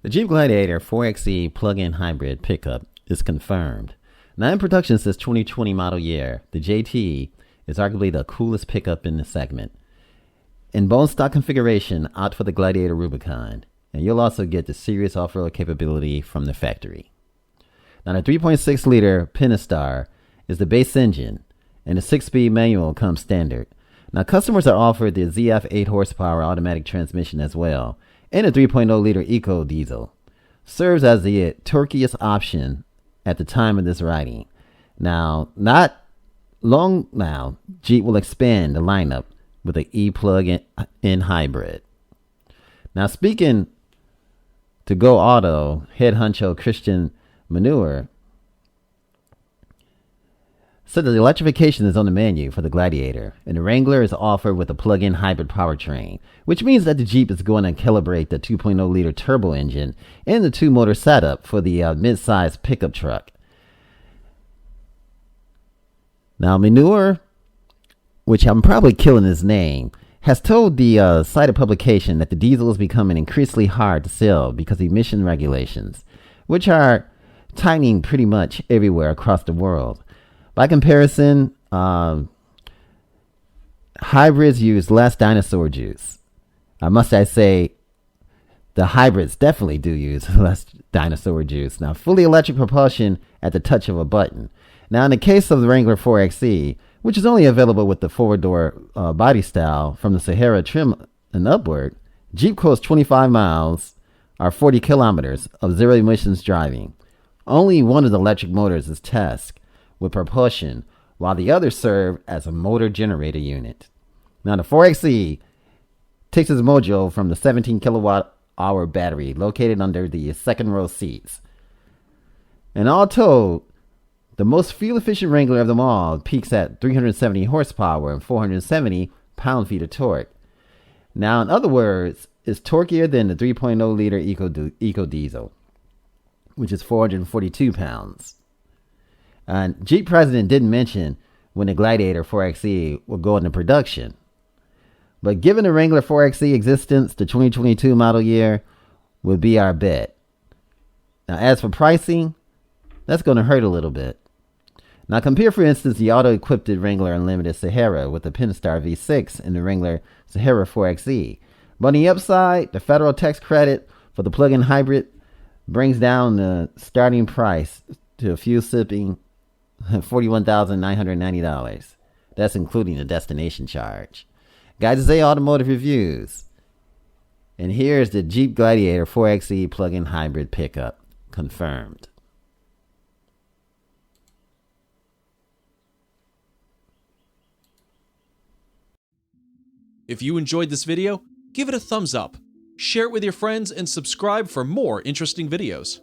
The Jeep Gladiator 4xe plug-in hybrid pickup is confirmed. Now in production since 2020 model year, the JT is arguably the coolest pickup in the segment. In bone stock configuration, out for the Gladiator Rubicon, and you'll also get the serious off-road capability from the factory. Now the 3.6-liter Pentastar is the base engine, and the 6-speed manual comes standard. Now customers are offered the ZF 8 horsepower automatic transmission as well, and a 3.0-liter Eco Diesel. Serves as the Torqueiest Option at the time of this writing. Now, not long now, Jeep will expand the lineup with an e-plug-in hybrid. Now, speaking to Go Auto, head honcho Christian Manure said that the electrification is on the menu for the Gladiator, and the Wrangler is offered with a plug-in hybrid powertrain, which means that the Jeep is going to calibrate the 2.0-liter turbo engine and the two-motor setup for the mid-size pickup truck. Now, Manure, which I'm probably killing his name, has told the cited publication that the diesel is becoming increasingly hard to sell because of emission regulations, which are tightening pretty much everywhere across the world. By comparison, hybrids use less dinosaur juice. I say the hybrids definitely do use less dinosaur juice. Now, fully electric propulsion at the touch of a button. Now, in the case of the Wrangler 4xe, which is only available with the forward-door body style from the Sahara trim and upward, Jeep quotes 25 miles or 40 kilometers of zero-emissions driving. Only one of the electric motors is test with propulsion, while the others serve as a motor generator unit. Now, the 4xe takes its mojo from the 17 kilowatt-hour battery located under the second row seats. And all told, the most fuel-efficient Wrangler of them all peaks at 370 horsepower and 470 pound-feet of torque. Now, in other words, it's torquier than the 3.0-liter Eco Diesel, which is 442 pounds. And Jeep president didn't mention when the Gladiator 4xe will go into production. But given the Wrangler 4xe existence, the 2022 model year would be our bet. Now, as for pricing, that's going to hurt a little bit. Now, compare, for instance, the auto-equipped Wrangler Unlimited Sahara with the Pentastar V6 and the Wrangler Sahara 4xe. But on the upside, the federal tax credit for the plug-in hybrid brings down the starting price to a fuel-sipping $41,990. That's including the destination charge. Guys, this is Automotive Reviews. And here's the Jeep Gladiator 4xe plug-in hybrid pickup. Confirmed. If you enjoyed this video, give it a thumbs up, share it with your friends, and subscribe for more interesting videos.